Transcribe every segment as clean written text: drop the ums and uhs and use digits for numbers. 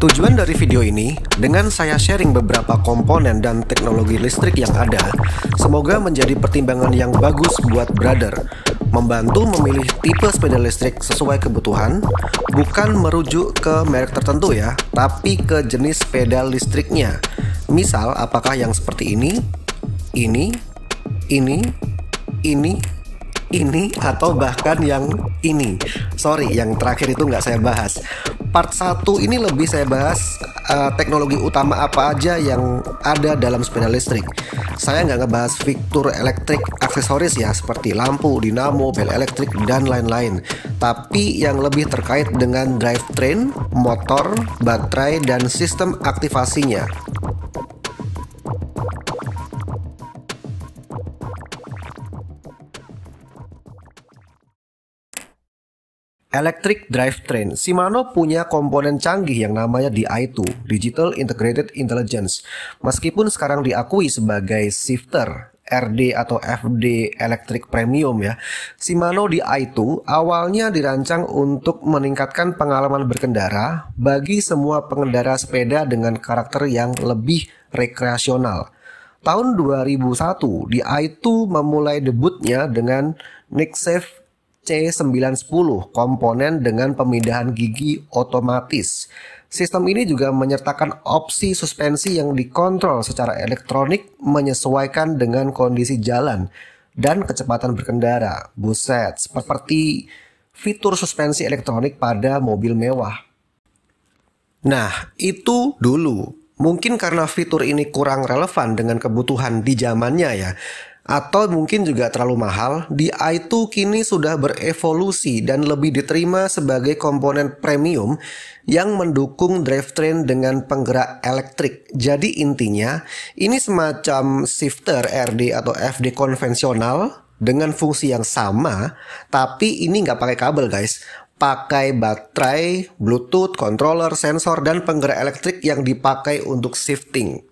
Tujuan dari video ini, dengan saya sharing beberapa komponen dan teknologi listrik yang ada, semoga menjadi pertimbangan yang bagus buat brother, membantu memilih tipe sepeda listrik sesuai kebutuhan, bukan merujuk ke merek tertentu ya, tapi ke jenis sepeda listriknya. Misal, apakah yang seperti ini, atau bahkan yang ini. Sorry, yang terakhir itu nggak saya bahas. Part 1 ini lebih saya bahas teknologi utama apa aja yang ada dalam sepeda listrik. Saya nggak ngebahas fitur elektrik aksesoris ya, seperti lampu, dinamo, bel elektrik, dan lain-lain. Tapi yang lebih terkait dengan drivetrain, motor, baterai, dan sistem aktivasinya. Electric drivetrain. Shimano punya komponen canggih yang namanya DI2, Digital Integrated Intelligence. Meskipun sekarang diakui sebagai shifter, RD atau FD Electric Premium ya, Shimano DI2 awalnya dirancang untuk meningkatkan pengalaman berkendara bagi semua pengendara sepeda dengan karakter yang lebih rekreasional. Tahun 2001, DI2 memulai debutnya dengan NixSafe C910, komponen dengan pemindahan gigi otomatis. Sistem ini juga menyertakan opsi suspensi yang dikontrol secara elektronik menyesuaikan dengan kondisi jalan dan kecepatan berkendara. Buset, seperti fitur suspensi elektronik pada mobil mewah. Nah, itu dulu. Mungkin karena fitur ini kurang relevan dengan kebutuhan di zamannya ya. Atau mungkin juga terlalu mahal, DI2 kini sudah berevolusi dan lebih diterima sebagai komponen premium yang mendukung drivetrain dengan penggerak elektrik. Jadi intinya, ini semacam shifter RD atau FD konvensional dengan fungsi yang sama, tapi ini nggak pakai kabel guys. Pakai baterai, Bluetooth, controller, sensor, dan penggerak elektrik yang dipakai untuk shifting.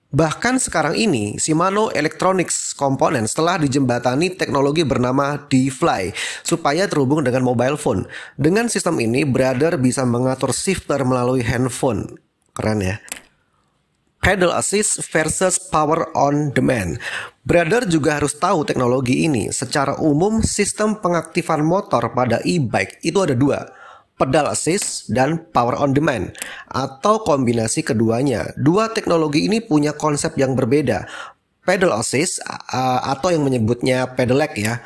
Bahkan sekarang ini, Shimano Electronics Components telah dijembatani teknologi bernama D-Fly supaya terhubung dengan mobile phone. Dengan sistem ini, brother bisa mengatur shifter melalui handphone. Keren ya. Pedal assist versus power on demand. Brother juga harus tahu teknologi ini. Secara umum, sistem pengaktifan motor pada e-bike itu ada dua. Pedal assist dan power on demand atau kombinasi keduanya. Dua teknologi ini punya konsep yang berbeda. Pedal assist atau yang menyebutnya pedelec ya,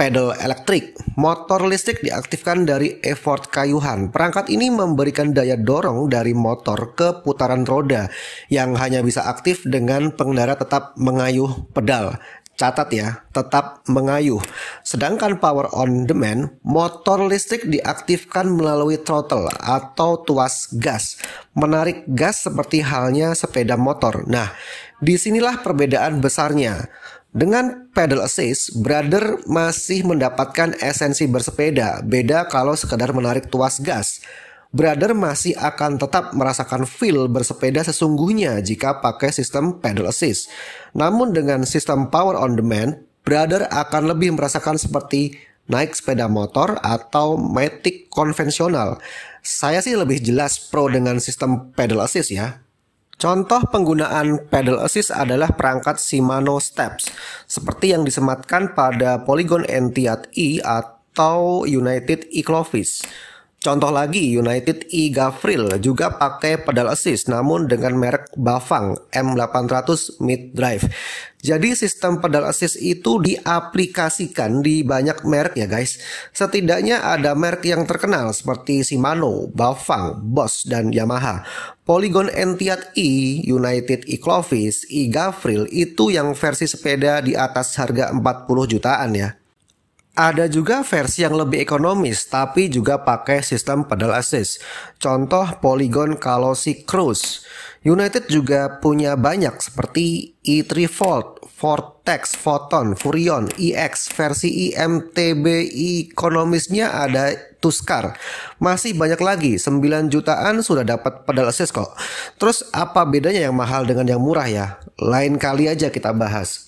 pedal elektrik. Motor listrik diaktifkan dari effort kayuhan. Perangkat ini memberikan daya dorong dari motor ke putaran roda yang hanya bisa aktif dengan pengendara tetap mengayuh pedal. Catat ya, tetap mengayuh. Sedangkan power on demand, motor listrik diaktifkan melalui throttle atau tuas gas. Menarik gas seperti halnya sepeda motor. Nah, disinilah perbedaan besarnya. Dengan pedal assist, brother masih mendapatkan esensi bersepeda. Beda kalau sekedar menarik tuas gas. Brother masih akan tetap merasakan feel bersepeda sesungguhnya jika pakai sistem pedal assist. Namun dengan sistem power on demand, brother akan lebih merasakan seperti naik sepeda motor atau matic konvensional. Saya sih lebih jelas pro dengan sistem pedal assist ya. Contoh penggunaan pedal assist adalah perangkat Shimano Steps, seperti yang disematkan pada Polygon Etihad E atau United E-Clovis. Contoh lagi, United E-Gafril juga pakai pedal assist namun dengan merek Bafang M800 mid drive. Jadi sistem pedal assist itu diaplikasikan di banyak merek ya guys. Setidaknya ada merek yang terkenal seperti Shimano, Bafang, Bosch, dan Yamaha. Polygon Etihad E, United E-Clovis, E-Gafril itu yang versi sepeda di atas harga 40 jutaan ya. Ada juga versi yang lebih ekonomis tapi juga pakai sistem pedal assist. Contoh Polygon Kalosi Cruise. United juga punya banyak seperti E3 Volt, Vortex, Photon, Furion, EX, versi IMTB ekonomisnya ada Tuskar. Masih banyak lagi, 9 jutaan sudah dapat pedal assist kok. Terus apa bedanya yang mahal dengan yang murah ya? Lain kali aja kita bahas.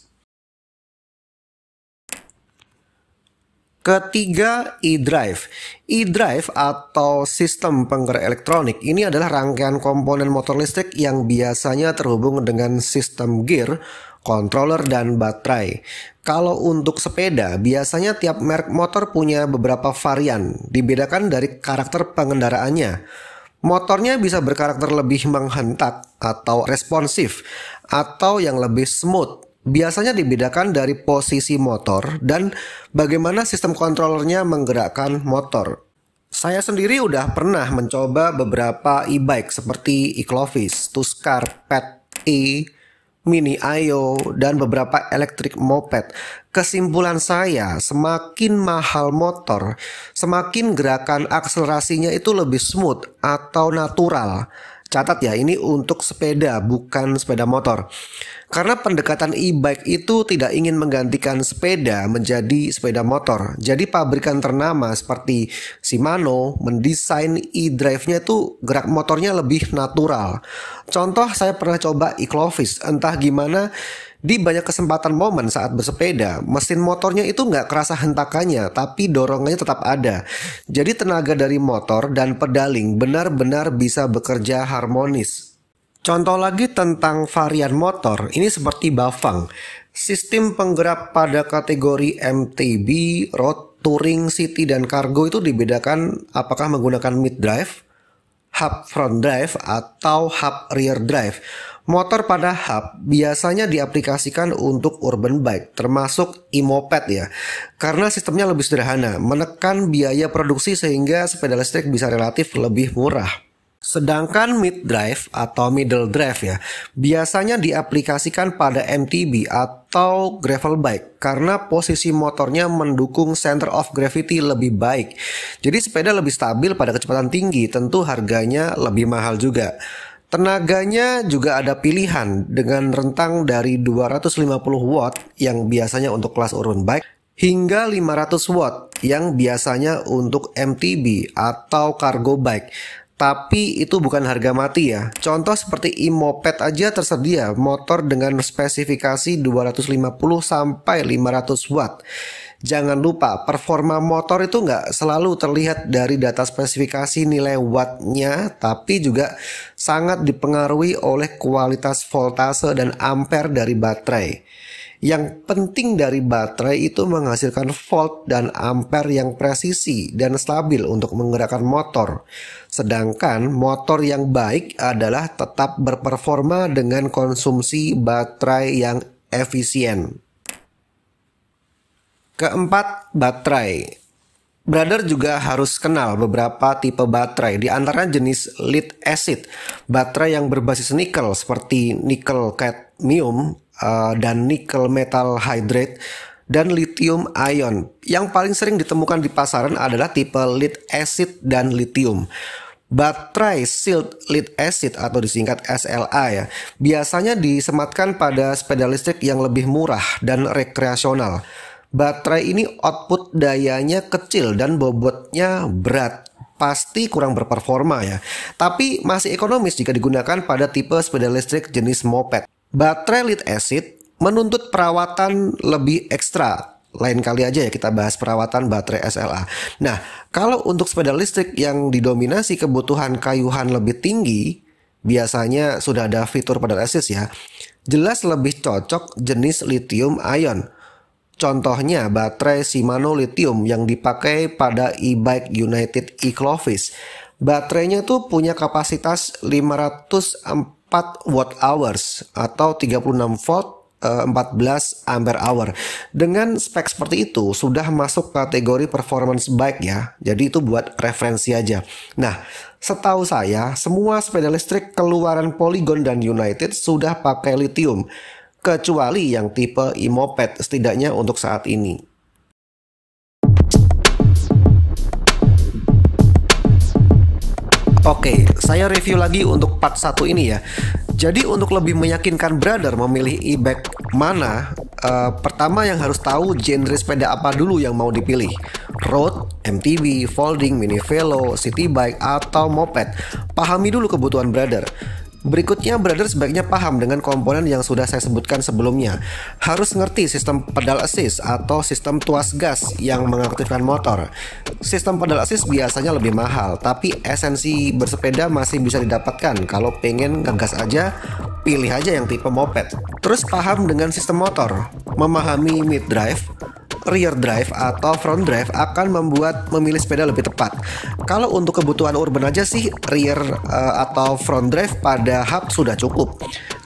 Ketiga, eDrive. eDrive atau sistem penggerak elektronik ini adalah rangkaian komponen motor listrik yang biasanya terhubung dengan sistem gear, controller, dan baterai. Kalau untuk sepeda, biasanya tiap merek motor punya beberapa varian, dibedakan dari karakter pengendaraannya. Motornya bisa berkarakter lebih menghentak atau responsif, atau yang lebih smooth. Biasanya dibedakan dari posisi motor dan bagaimana sistem kontrolernya menggerakkan motor. Saya sendiri udah pernah mencoba beberapa e-bike seperti Eclovis, Tuskar, Pet E, Mini Ayo, dan beberapa elektrik moped. Kesimpulan saya, semakin mahal motor, semakin gerakan akselerasinya itu lebih smooth atau natural. Catat ya, ini untuk sepeda, bukan sepeda motor. Karena pendekatan e-bike itu tidak ingin menggantikan sepeda menjadi sepeda motor. Jadi pabrikan ternama seperti Shimano mendesain e-drive-nya itu gerak motornya lebih natural. Contoh, saya pernah coba Eclovis, entah gimana di banyak kesempatan momen saat bersepeda, mesin motornya itu nggak kerasa hentakannya, tapi dorongannya tetap ada. Jadi tenaga dari motor dan pedaling benar-benar bisa bekerja harmonis. Contoh lagi tentang varian motor, ini seperti Bafang. Sistem penggerak pada kategori MTB, road, touring, city, dan cargo itu dibedakan apakah menggunakan mid drive, hub front drive, atau hub rear drive. Motor pada hub biasanya diaplikasikan untuk urban bike, termasuk e-moped ya. Karena sistemnya lebih sederhana, menekan biaya produksi sehingga sepeda listrik bisa relatif lebih murah. Sedangkan mid drive atau middle drive ya, biasanya diaplikasikan pada MTB atau gravel bike karena posisi motornya mendukung center of gravity lebih baik. Jadi sepeda lebih stabil pada kecepatan tinggi, tentu harganya lebih mahal juga. Tenaganya juga ada pilihan dengan rentang dari 250 watt yang biasanya untuk kelas urban bike hingga 500 watt yang biasanya untuk MTB atau cargo bike. Tapi itu bukan harga mati ya. Contoh seperti e-moped aja tersedia motor dengan spesifikasi 250 sampai 500 watt. Jangan lupa, performa motor itu nggak selalu terlihat dari data spesifikasi nilai wattnya, tapi juga sangat dipengaruhi oleh kualitas voltase dan ampere dari baterai. Yang penting dari baterai itu menghasilkan volt dan ampere yang presisi dan stabil untuk menggerakkan motor. Sedangkan motor yang baik adalah tetap berperforma dengan konsumsi baterai yang efisien. Keempat, baterai. Brother juga harus kenal beberapa tipe baterai, di antaranya jenis lead acid, baterai yang berbasis nikel seperti nikel cadmium dan nikel metal hydrate, dan lithium ion. Yang paling sering ditemukan di pasaran adalah tipe lead acid dan lithium. Baterai sealed lead acid atau disingkat SLA ya, biasanya disematkan pada sepeda listrik yang lebih murah dan rekreasional. Baterai ini output dayanya kecil dan bobotnya berat. Pasti kurang berperforma ya. Tapi masih ekonomis jika digunakan pada tipe sepeda listrik jenis moped. Baterai lead acid menuntut perawatan lebih ekstra. Lain kali aja ya kita bahas perawatan baterai SLA. Nah, kalau untuk sepeda listrik yang didominasi kebutuhan kayuhan lebih tinggi, biasanya sudah ada fitur pedal assist ya. Jelas lebih cocok jenis lithium ion. Contohnya baterai Shimano lithium yang dipakai pada e-bike United Eclovis. Baterainya tuh punya kapasitas 504 watt hours atau 36 volt 14 ampere hour. Dengan spek seperti itu sudah masuk kategori performance bike ya. Jadi itu buat referensi aja. Nah, setahu saya semua sepeda listrik keluaran Polygon dan United sudah pakai lithium, kecuali yang tipe e-moped, setidaknya untuk saat ini. Oke, saya review lagi untuk part 1 ini ya. Jadi untuk lebih meyakinkan brother memilih e-bike mana, pertama yang harus tahu genre sepeda apa dulu yang mau dipilih. Road, MTB, folding, mini velo, city bike, atau moped. Pahami dulu kebutuhan brother. Berikutnya, brother sebaiknya paham dengan komponen yang sudah saya sebutkan sebelumnya. Harus ngerti sistem pedal assist atau sistem tuas gas yang mengaktifkan motor. Sistem pedal assist biasanya lebih mahal, tapi esensi bersepeda masih bisa didapatkan. Kalau pengen ngegas aja, pilih aja yang tipe moped. Terus paham dengan sistem motor. Memahami mid drive, rear drive atau front drive akan membuat memilih sepeda lebih tepat. Kalau untuk kebutuhan urban aja sih rear atau front drive pada hub sudah cukup.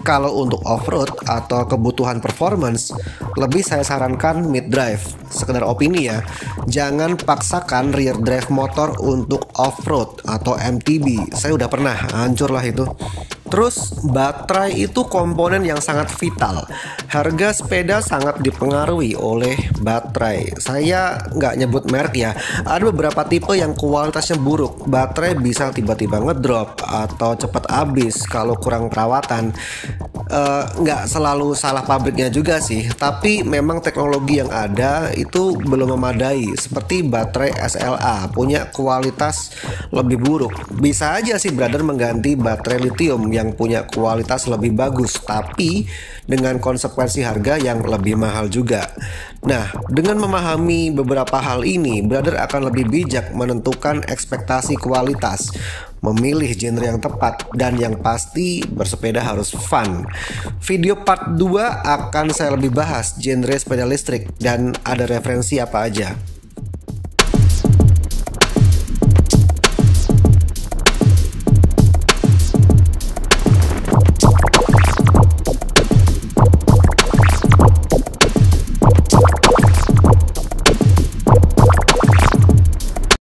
Kalau untuk off-road atau kebutuhan performance, lebih saya sarankan mid drive. Sekedar opini ya, jangan paksakan rear drive motor untuk off-road atau MTB. Saya udah pernah, hancur lah itu. Terus baterai itu komponen yang sangat vital. Harga sepeda sangat dipengaruhi oleh baterai. Saya nggak nyebut merek ya. Ada beberapa tipe yang kualitasnya buruk. Baterai bisa tiba-tiba ngedrop atau cepat habis kalau kurang perawatan. Nggak selalu salah pabriknya juga sih. Tapi memang teknologi yang ada itu belum memadai. Seperti baterai SLA punya kualitas lebih buruk. Bisa aja sih brother mengganti baterai lithium yang punya kualitas lebih bagus, tapi dengan konsekuensi harga yang lebih mahal juga. Nah, dengan memahami beberapa hal ini, brother akan lebih bijak menentukan ekspektasi kualitas, memilih genre yang tepat, dan yang pasti bersepeda harus fun. Video part 2 akan saya lebih bahas genre sepeda listrik dan ada referensi apa aja.